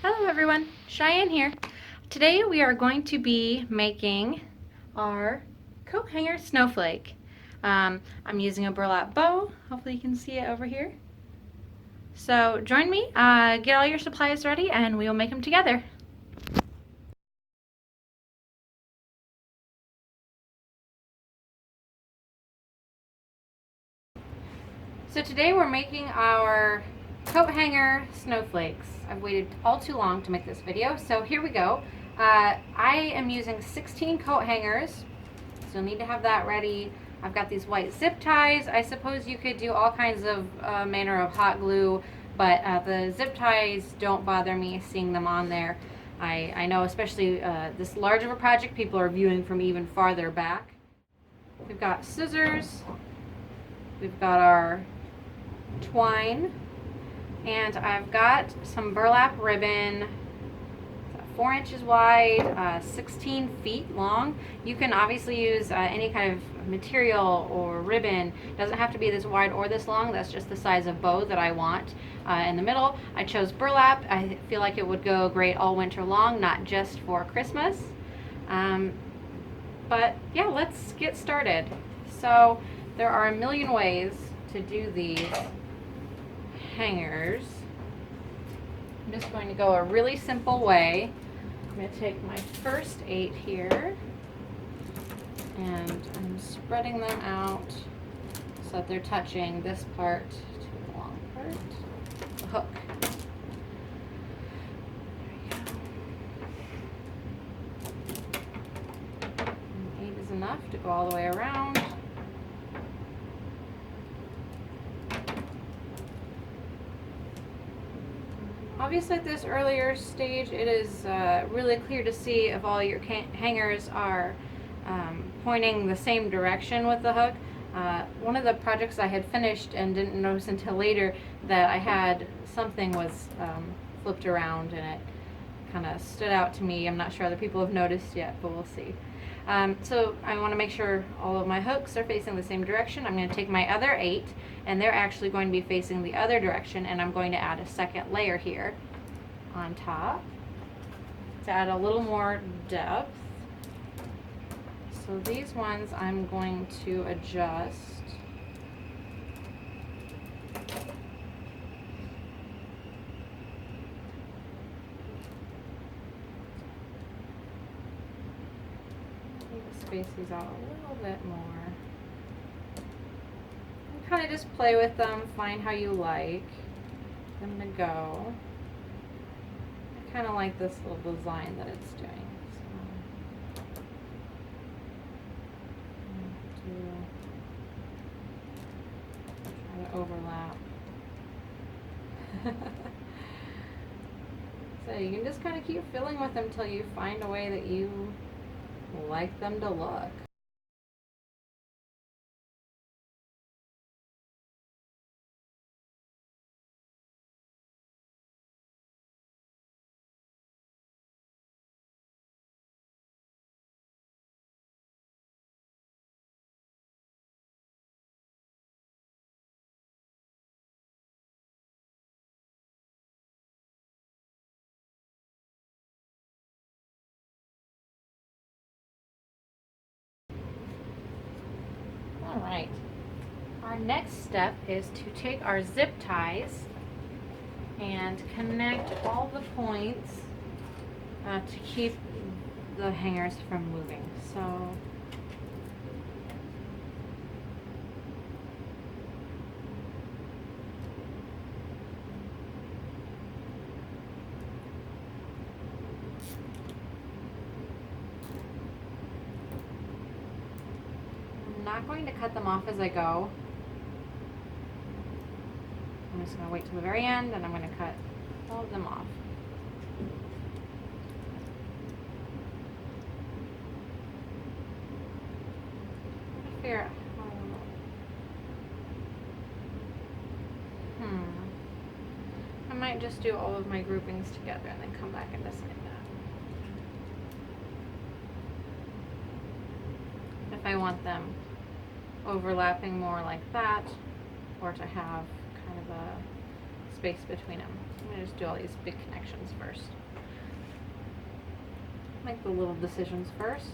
Hello everyone, Cheyenne here. Today we are going to be making our coat hanger snowflake. I'm using a burlap bow. Hopefully you can see it over here. So join me, get all your supplies ready, and we will make them together. So today we're making our coat hanger snowflakes. I've waited all too long to make this video, so here we go. I am using 16 coat hangers, so you'll need to have that ready. I've got these white zip ties. I suppose you could do all kinds of manner of hot glue, but the zip ties don't bother me seeing them on there. I know especially this large of a project, people are viewing from even farther back. We've got scissors, we've got our twine, and I've got some burlap ribbon, 4 inches wide, 16 feet long. You can obviously use any kind of material or ribbon. It doesn't have to be this wide or this long. That's just the size of bow that I want. In the middle, I chose burlap. I feel like it would go great all winter long, not just for Christmas. But yeah, let's get started. So there are a million ways to do these hangers. I'm just going to go a really simple way. I'm going to take my first 8 here, and I'm spreading them out so that they're touching this part to the long part, the hook. There we go. And 8 is enough to go all the way around. Obviously at this earlier stage it is really clear to see if all your hangers are pointing the same direction with the hook. One of the projects I had finished and didn't notice until later that I had something was flipped around, and it kind of stood out to me. I'm not sure other people have noticed yet, but we'll see. So I want to make sure all of my hooks are facing the same direction. I'm going to take my other 8, and they're actually going to be facing the other direction, and I'm going to add a second layer here on top to add a little more depth. So these ones I'm going to adjust. Space these out a little bit more. And kind of just play with them, find how you like them to go. I kind of like this little design that it's doing. So try to overlap. So you can just kind of keep filling with them until you find a way that you like them to look. All right. Our next step is to take our zip ties and connect all the points to keep the hangers from moving. So I'm not going to cut them off as I go. I'm just going to wait till the very end, and I'm going to cut all of them off. Figure out I might just do all of my groupings together and then come back and decide that. If I want them overlapping more like that, or to have kind of a space between them. I'm going to just do all these big connections first. Make the little decisions first.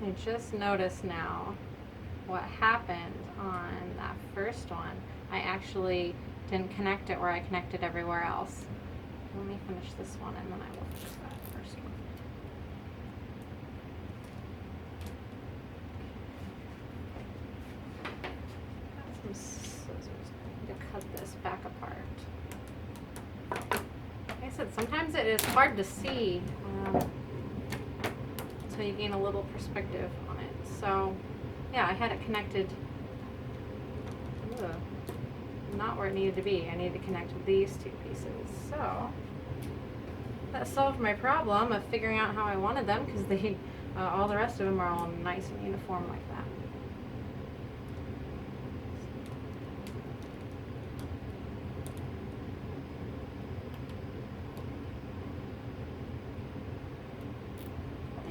I just noticed now what happened on that first one. I actually didn't connect it where I connected everywhere else. Let me finish this one and then I will finish that first one. Got some scissors. I need to cut this back apart. Like I said, sometimes it is hard to see until you gain a little perspective on it. So yeah, I had it connected not where it needed to be. I needed to connect these two pieces. So that solved my problem of figuring out how I wanted them, because they all the rest of them are all nice and uniform like that.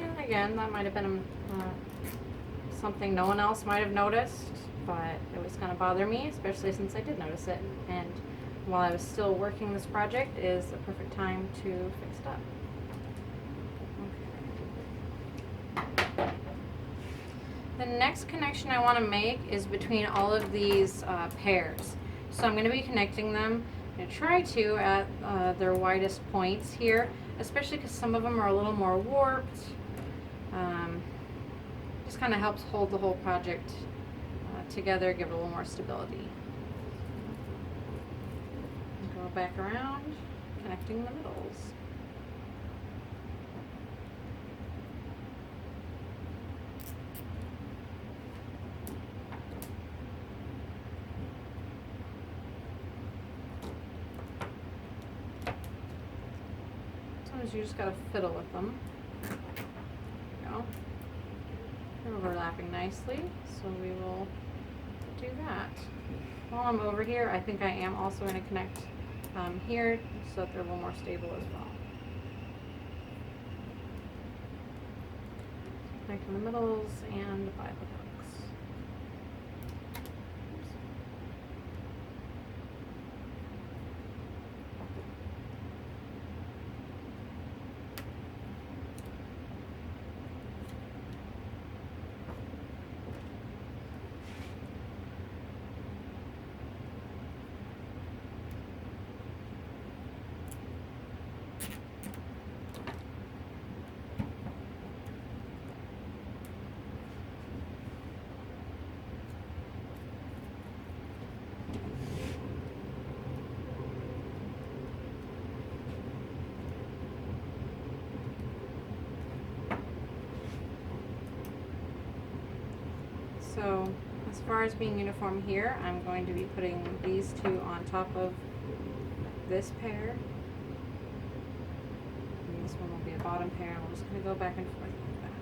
And again, that might have been something no one else might have noticed, but it was going to bother me, especially since I did notice it. And while I was still working this project is the perfect time to fix it up. Okay. The next connection I want to make is between all of these pairs. So I'm going to be connecting them. I'm going to try to at their widest points here, especially because some of them are a little more warped. Just kind of helps hold the whole project together, give it a little more stability. Go back around, connecting the middles. sometimes you just gotta fiddle with them. There we go. They're overlapping nicely, so we will do that. While I'm over here, I think I am also going to connect here so that they're a little more stable as well. Connecting the middles and by the hooks. So as far as being uniform here, I'm going to be putting these two on top of this pair. And this one will be a bottom pair, and we're just going to go back and forth like that.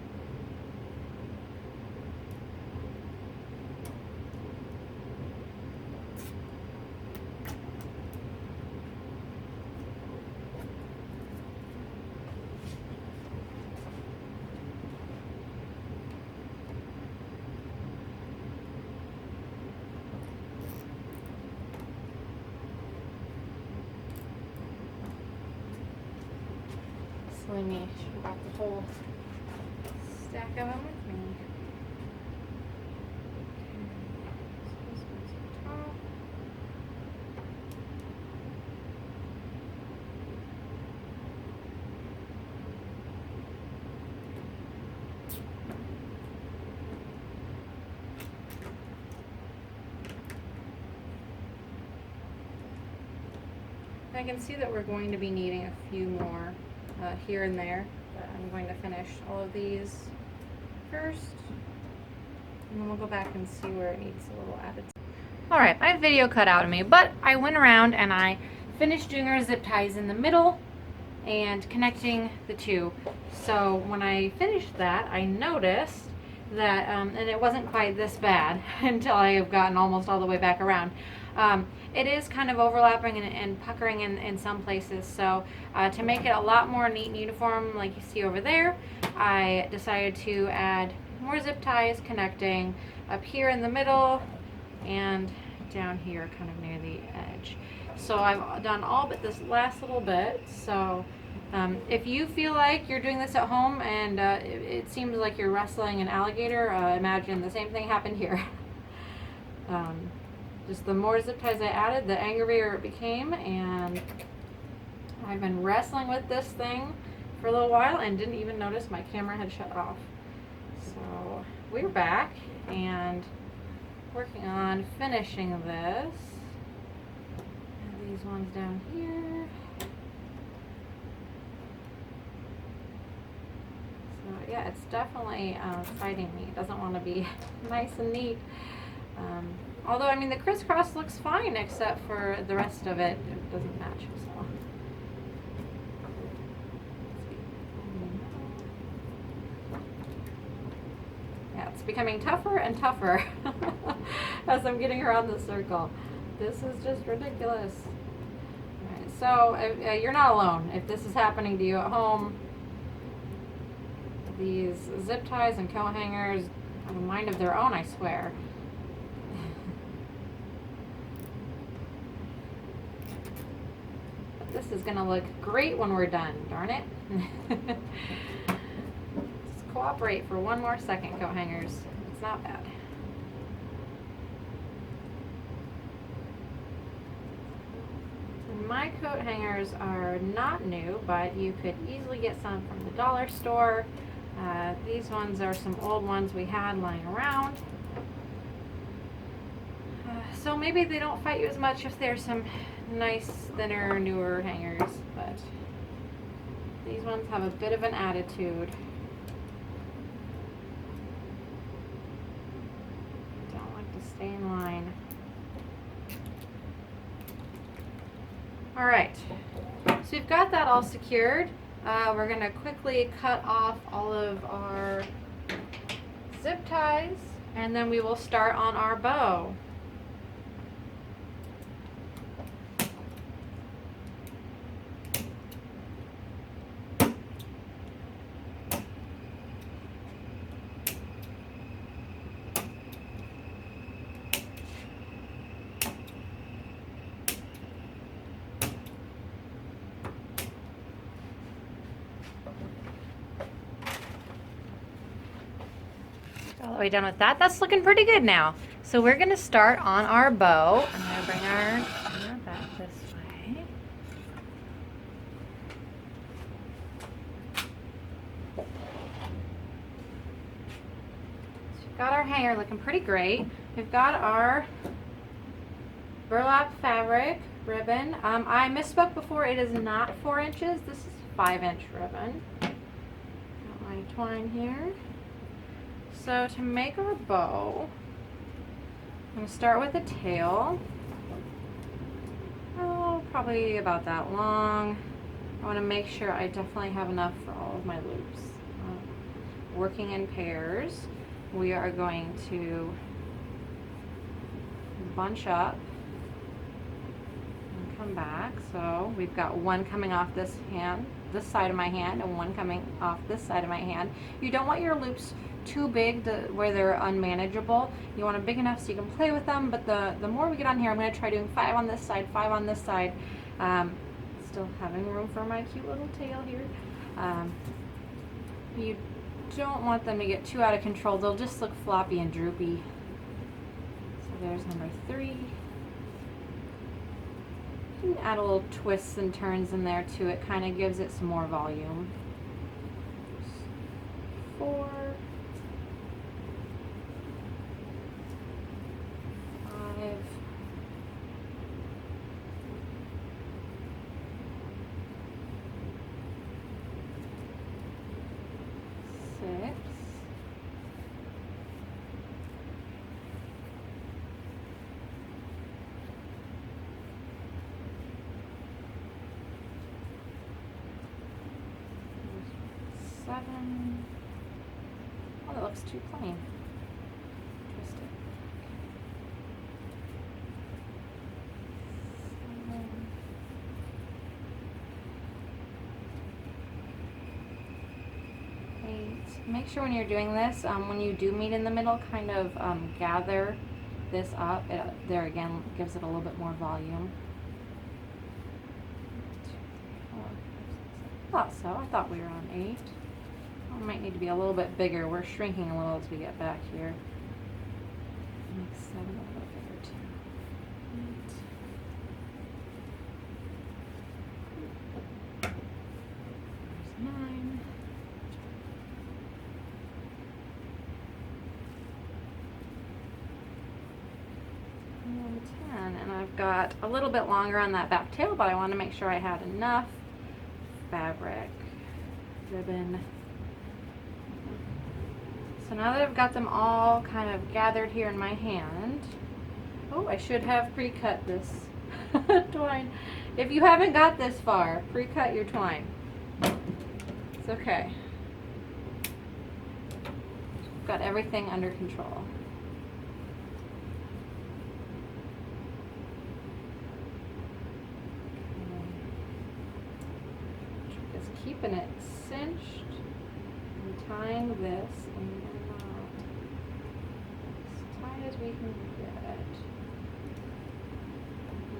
So let me show off the whole stack of them with me. So this one's on top. I can see that we're going to be needing a few more here and there, but I'm going to finish all of these first, and then we'll go back and see where it needs a little added. Alright, my video cut out of me, but I went around and I finished doing our zip ties in the middle and connecting the two. So when I finished that, I noticed that, and it wasn't quite this bad until I have gotten almost all the way back around. It is kind of overlapping and puckering in some places, so to make it a lot more neat and uniform like you see over there, I decided to add more zip ties connecting up here in the middle and down here kind of near the edge. So I've done all but this last little bit. So if you feel like you're doing this at home and it seems like you're wrestling an alligator, imagine the same thing happened here. Just the more zip ties I added, the angrier it became, and I've been wrestling with this thing for a little while and didn't even notice my camera had shut off. So we're back and working on finishing this. And these ones down here. So yeah, it's definitely fighting me. It doesn't want to be nice and neat. Although, I mean, the crisscross looks fine, except for the rest of it. It doesn't match, so. Yeah, it's becoming tougher and tougher as I'm getting around the circle. This is just ridiculous. All right, so, you're not alone. If this is happening to you at home, these zip ties and coat hangers have a mind of their own, I swear. This is going to look great when we're done, darn it. Just cooperate for one more second, coat hangers. It's not bad. And my coat hangers are not new, but you could easily get some from the dollar store. These ones are some old ones we had lying around. So maybe they don't fight you as much if there's some nice, thinner, newer hangers, but these ones have a bit of an attitude. Don't like to stay in line. Alright, so we've got that all secured. We're gonna quickly cut off all of our zip ties, and then we will start on our bow. All the way done with that. That's looking pretty good now. So we're gonna start on our bow. I'm gonna bring our back this way. So we've got our hanger looking pretty great. We've got our burlap fabric ribbon. I misspoke before, it is not 4 inches. This is 5-inch ribbon. Got my twine here. So to make our bow, I'm going to start with a tail. Oh, probably about that long. I want to make sure I definitely have enough for all of my loops. Working in pairs, we are going to bunch up and come back. So we've got one coming off this side of my hand, and one coming off this side of my hand. You don't want your loops too big where they're unmanageable. You want them big enough so you can play with them, but the more we get on here, I'm going to try doing 5 on this side, 5 on this side. Still having room for my cute little tail here. You don't want them to get too out of control. They'll just look floppy and droopy. So there's number 3. You can add a little twists and turns in there too. It kind of gives it some more volume. 4. 5. 6. 7. Oh, that looks too plain. Twist it. 7. 8. Make sure when you're doing this, when you do meet in the middle, kind of gather this up. There again, gives it a little bit more volume. 2, 3, 4, 5, 6, 7. I thought so. I thought we were on 8. We might need to be a little bit bigger. We're shrinking a little as we get back here. Make 7 a little bigger too. 8. There's 9. And 10. And I've got a little bit longer on that back tail, but I want to make sure I had enough fabric, ribbon. So now that I've got them all kind of gathered here in my hand, oh, I should have pre-cut this twine. If you haven't got this far, pre-cut your twine. It's okay. Got everything under control. Just keeping it cinched and tying this in a knot as tight as we can get.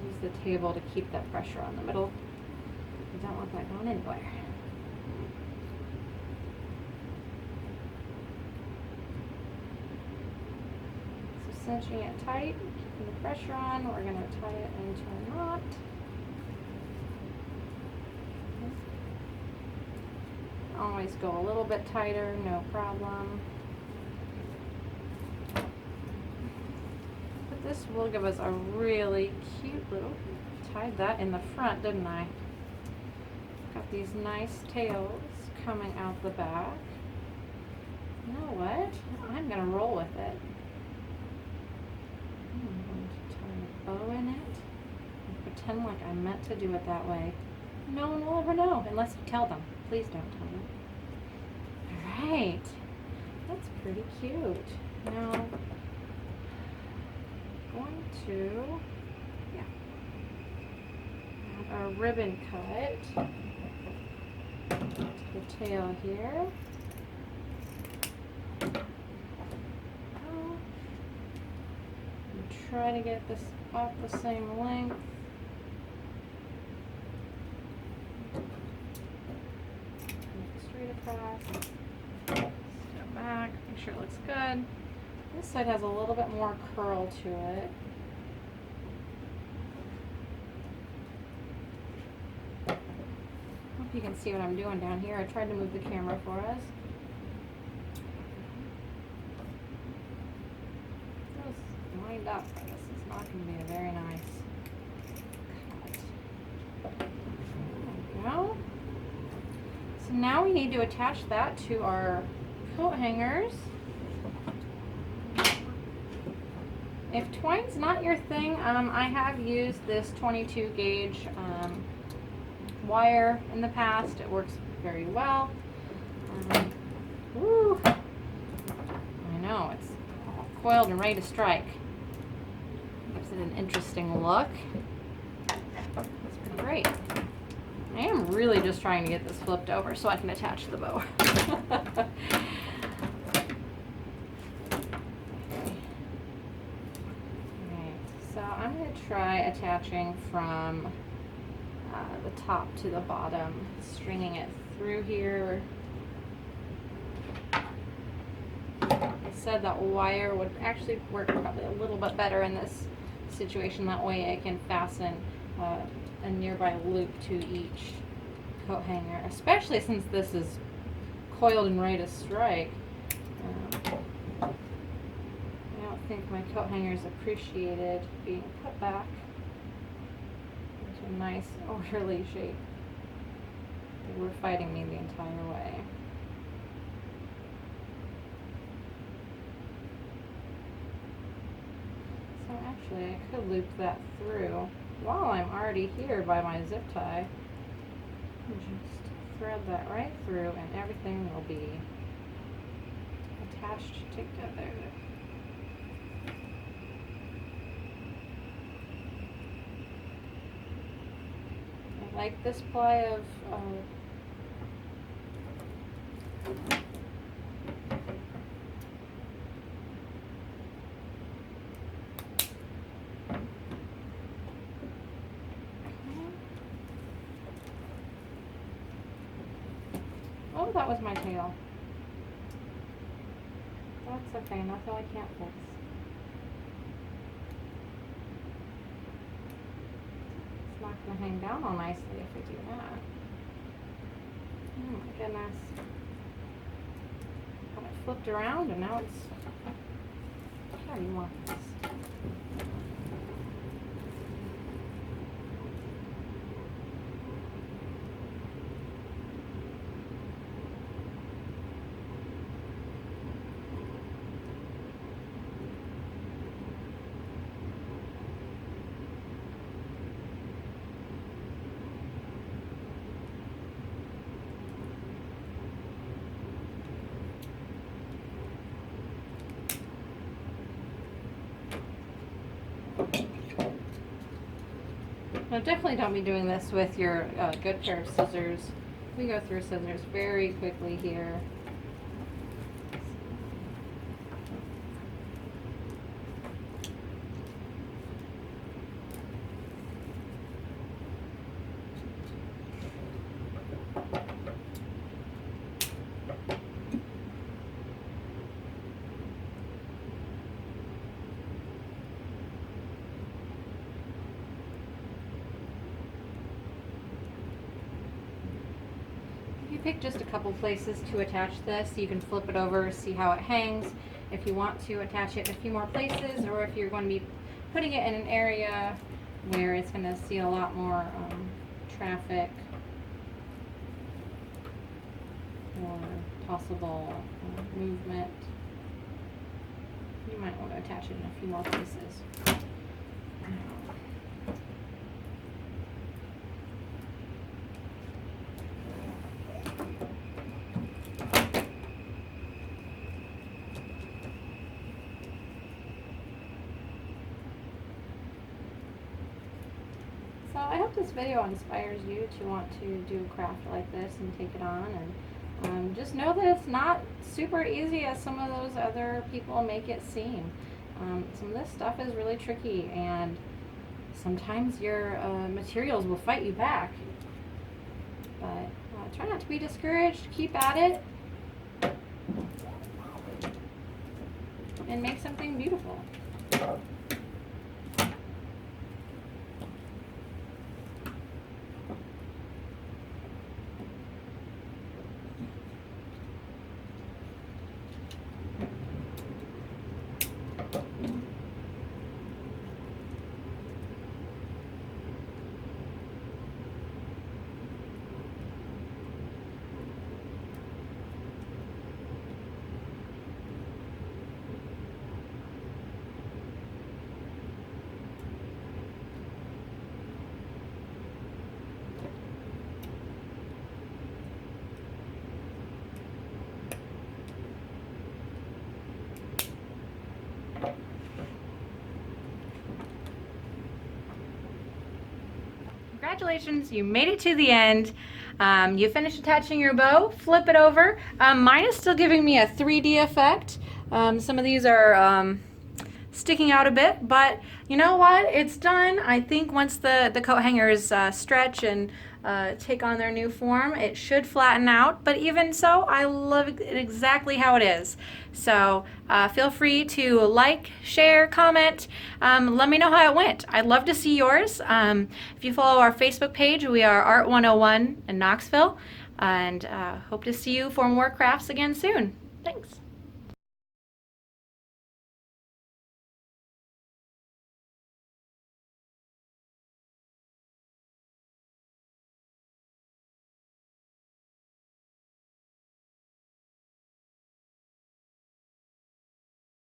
Use the table to keep that pressure on the middle. We don't want that going anywhere. So cinching it tight, keeping the pressure on, we're going to tie it into a knot. Always go a little bit tighter, no problem. But this will give us a really cute little, tied that in the front, didn't I? Got these nice tails coming out the back. You know what? I'm going to roll with it. I'm going to tie a bow in it and pretend like I meant to do it that way. No one will ever know unless you tell them. Please don't tell me. All right. That's pretty cute. Now, going to add our ribbon cut to the tail here. Try to get this off the same length. Straight across. Step back, make sure it looks good. This side has a little bit more curl to it. Hope you can see what I'm doing down here. I tried to move the camera for us. Lined up. This is not going to be a very nice cut. There we go. So now we need to attach that to our coat hangers. If twine's not your thing, I have used this 22 gauge wire in the past. It works very well. Woo! I know, it's coiled and ready to strike. Gives it an interesting look. It's been great. I am really just trying to get this flipped over so I can attach the bow. Alright, so I'm going to try attaching from the top to the bottom, stringing it through here. I said that wire would actually work probably a little bit better in this situation. That way I can fasten a nearby loop to each coat hanger, especially since this is coiled and ready to strike. I don't think my coat hangers appreciated being put back into a nice orderly shape. They were fighting me the entire way. So actually I could loop that through while I'm already here by my zip tie. And just thread that right through and everything will be attached together. I like this ply of oh, that was my tail. That's okay, nothing I can't fix. It's not going to hang down all nicely if we do that. Oh my goodness. Got it flipped around and now it's... How do you want this? Now definitely don't be doing this with your good pair of scissors. We go through scissors very quickly here. Pick just a couple places to attach this. You can flip it over, see how it hangs. If you want to attach it in a few more places, or if you're going to be putting it in an area where it's going to see a lot more traffic or possible movement, you might want to attach it in a few more places. So I hope this video inspires you to want to do a craft like this and take it on, and just know that it's not super easy as some of those other people make it seem. Some of this stuff is really tricky, and sometimes your materials will fight you back. But try not to be discouraged, keep at it, and make something beautiful. Congratulations, you made it to the end. You finished attaching your bow. Flip it over. Mine is still giving me a 3D effect. Some of these are sticking out a bit, but you know what? It's done. I think once the coat hangers stretch and take on their new form, it should flatten out, but even so, I love it exactly how it is. So feel free to like, share, comment, let me know how it went. I'd love to see yours. If you follow our Facebook page, we are Art 101 in Knoxville, and hope to see you for more crafts again soon. Thanks.